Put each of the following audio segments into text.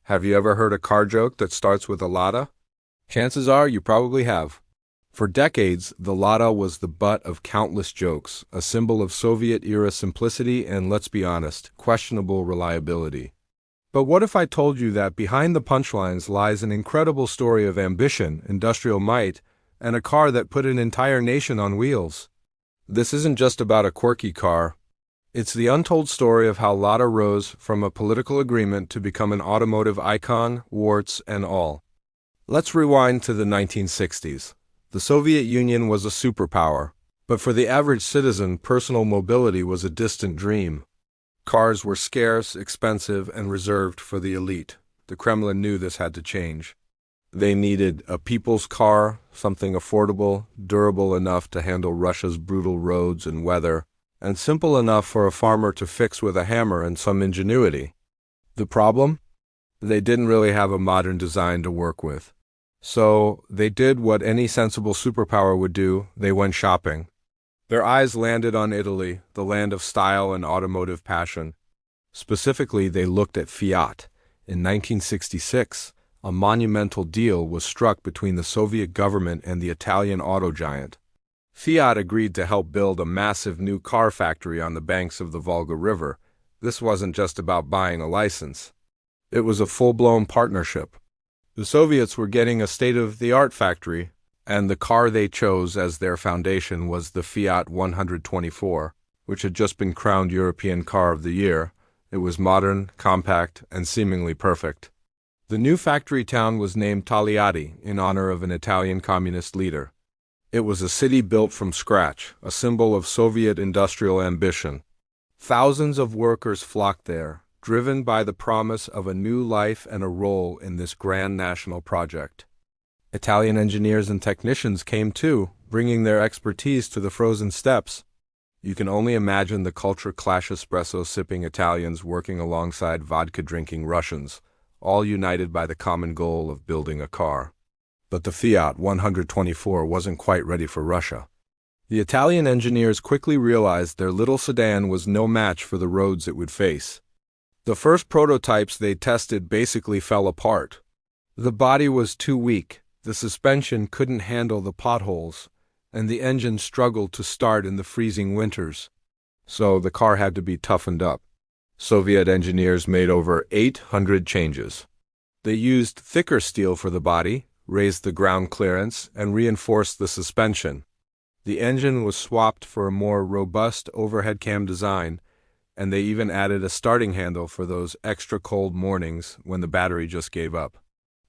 Have you ever heard a car joke that starts with a LADA? Chances are you probably have. For decades, the LADA was the butt of countless jokes, a symbol of Soviet-era simplicity and, let's be honest, questionable reliability. But what if I told you that behind the punchlines lies an incredible story of ambition, industrial might, and a car that put an entire nation on wheels? This isn't just about a quirky car. It's the untold story of how LADA rose from a political agreement to become an automotive icon, warts and all. Let's rewind to the 1960s. The Soviet Union was a superpower, but for the average citizen, personal mobility was a distant dream. Cars were scarce, expensive, and reserved for the elite. The Kremlin knew this had to change. They needed a people's car, something affordable, durable enough to handle Russia's brutal roads and weather, and simple enough for a farmer to fix with a hammer and some ingenuity. The problem? They didn't really have a modern design to work with. So they did what any sensible superpower would do: they went shopping. Their eyes landed on Italy, the land of style and automotive passion. Specifically, they looked at Fiat. In 1966, a monumental deal was struck between the Soviet government and the Italian auto giant. Fiat agreed to help build a massive new car factory on the banks of the Volga River. This wasn't just about buying a license. It was a full-blown partnership. The Soviets were getting a state-of-the-art factory, and the car they chose as their foundation was the Fiat 124, which had just been crowned European Car of the Year. It was modern, compact, and seemingly perfect. The new factory town was named Tolyatti in honor of an Italian communist leader. It was a city built from scratch, a symbol of Soviet industrial ambition. Thousands of workers flocked there, driven by the promise of a new life and a role in this grand national project. Italian engineers and technicians came too, bringing their expertise to the frozen steppes. You can only imagine the culture clash: espresso-sipping Italians working alongside vodka-drinking Russians, all united by the common goal of building a car. But the Fiat 124 wasn't quite ready for Russia. The Italian engineers quickly realized their little sedan was no match for the roads it would face. The first prototypes they tested basically fell apart. The body was too weak, the suspension couldn't handle the potholes, and the engine struggled to start in the freezing winters. So the car had to be toughened up. Soviet engineers made over 800 changes. They used thicker steel for the body, raised the ground clearance, and reinforced the suspension. The engine was swapped for a more robust overhead cam design, and they even added a starting handle for those extra cold mornings when the battery just gave up.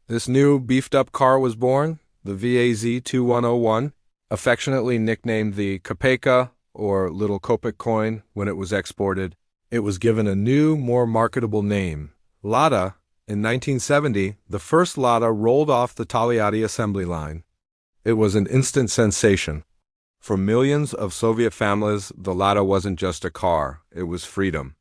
This new beefed-up car was born, the VAZ 2101, affectionately nicknamed the Kopeka, or Little Kopek coin, when it was exported. It was given a new, more marketable name, LADA. In 1970, the first LADA rolled off the Tolyatti assembly line. It was an instant sensation. For millions of Soviet families, the LADA wasn't just a car, it was freedom.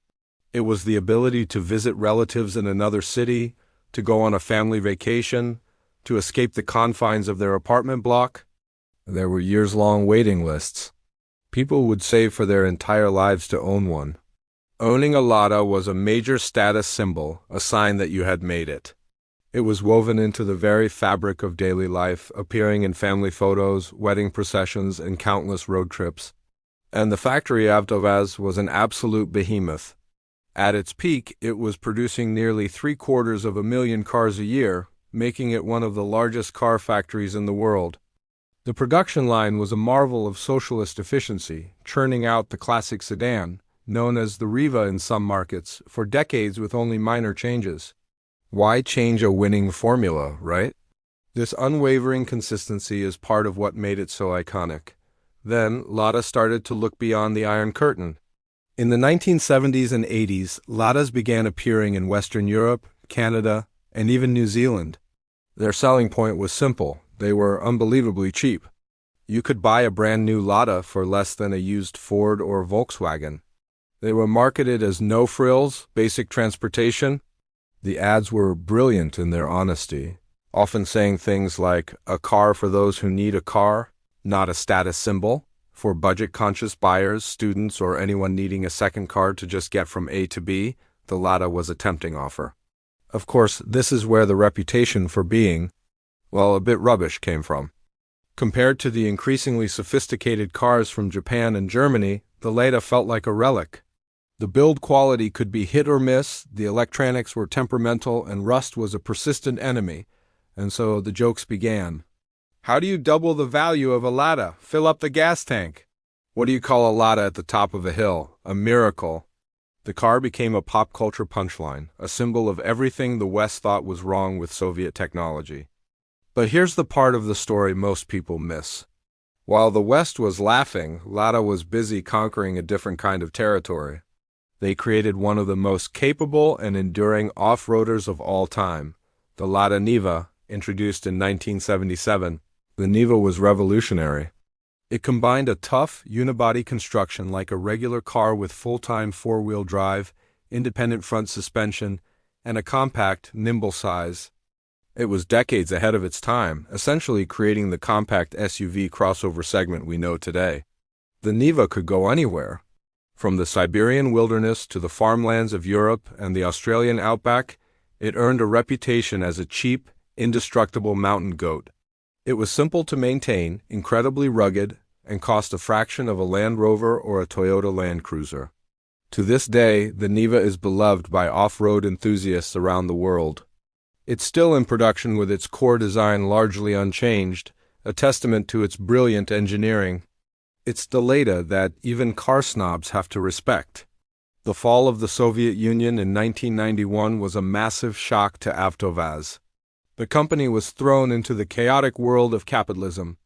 It was the ability to visit relatives in another city, to go on a family vacation, to escape the confines of their apartment block. There were years-long waiting lists. People would save for their entire lives to own one. Owning a LADA was a major status symbol, a sign that you had made it. It was woven into the very fabric of daily life, appearing in family photos, wedding processions, and countless road trips. And the factory Avtovaz was an absolute behemoth. At its peak, it was producing nearly 750,000 cars a year, making it one of the largest car factories in the world. The production line was a marvel of socialist efficiency, churning out the classic sedan, known as the Riva in some markets, for decades with only minor changes. Why change a winning formula, right? This unwavering consistency is part of what made it so iconic. Then, LADA started to look beyond the Iron Curtain. In the 1970s and 80s, LADAs began appearing in Western Europe, Canada, and even New Zealand. Their selling point was simple: they were unbelievably cheap. You could buy a brand new LADA for less than a used Ford or Volkswagen. They were marketed as no frills, basic transportation. The ads were brilliant in their honesty, often saying things like, "A car for those who need a car, not a status symbol, for budget-conscious buyers, students, or anyone needing a second car to just get from A to B." The LADA was a tempting offer. Of course, this is where the reputation for being, well, a bit rubbish came from. Compared to the increasingly sophisticated cars from Japan and Germany, the LADA felt like a relic. The build quality could be hit or miss, the electronics were temperamental, and rust was a persistent enemy. And so the jokes began. How do you double the value of a LADA? Fill up the gas tank. What do you call a LADA at the top of a hill? A miracle. The car became a pop culture punchline, a symbol of everything the West thought was wrong with Soviet technology. But here's the part of the story most people miss. While the West was laughing, LADA was busy conquering a different kind of territory. They created one of the most capable and enduring off-roaders of all time, the LADA Niva, introduced in 1977. The Niva was revolutionary. It combined a tough, unibody construction like a regular car with full-time four-wheel drive, independent front suspension, and a compact, nimble size. It was decades ahead of its time, essentially creating the compact SUV crossover segment we know today. The Niva could go anywhere. From the Siberian wilderness to the farmlands of Europe and the Australian outback, it earned a reputation as a cheap, indestructible mountain goat. It was simple to maintain, incredibly rugged, and cost a fraction of a Land Rover or a Toyota Land Cruiser. To this day, the Niva is beloved by off-road enthusiasts around the world. It's still in production with its core design largely unchanged, a testament to its brilliant engineering. It's the LADA that even car snobs have to respect. The fall of the Soviet Union in 1991 was a massive shock to AvtoVAZ. The company was thrown into the chaotic world of capitalism.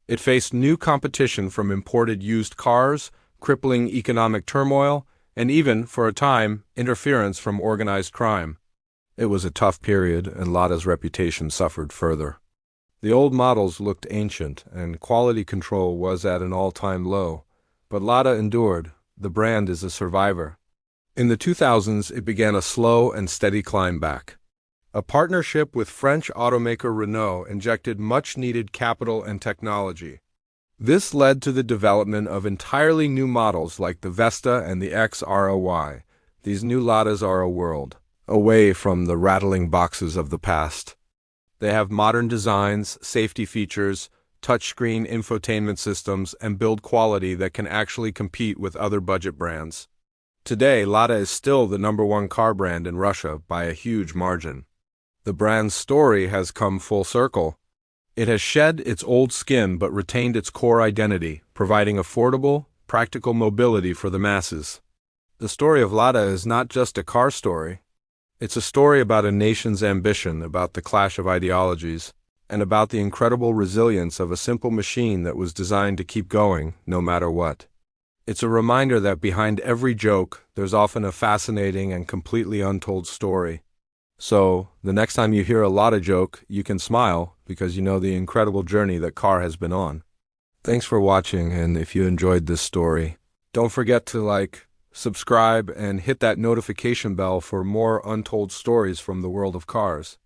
It faced new competition from imported used cars, crippling economic turmoil, and even, for a time, interference from organized crime. It was a tough period, and LADA's reputation suffered further. The old models looked ancient, and quality control was at an all-time low. But LADA endured. The brand is a survivor. In the 2000s, it began a slow and steady climb back. A partnership with French automaker Renault injected much-needed capital and technology. This led to the development of entirely new models like the Vesta and the X-ROY. These new LADAs are a world, away from the rattling boxes of the past. They have modern designs, safety features, touchscreen infotainment systems, and build quality that can actually compete with other budget brands. Today, LADA is still the #1 car brand in Russia by a huge margin. The brand's story has come full circle. It has shed its old skin but retained its core identity, providing affordable, practical mobility for the masses. The story of LADA is not just a car story. It's a story about a nation's ambition, about the clash of ideologies, and about the incredible resilience of a simple machine that was designed to keep going, no matter what. It's a reminder that behind every joke, there's often a fascinating and completely untold story. So, the next time you hear a LADA joke, you can smile, because you know the incredible journey that car has been on. Thanks for watching, and if you enjoyed this story, don't forget to subscribe, and hit that notification bell for more untold stories from the world of cars.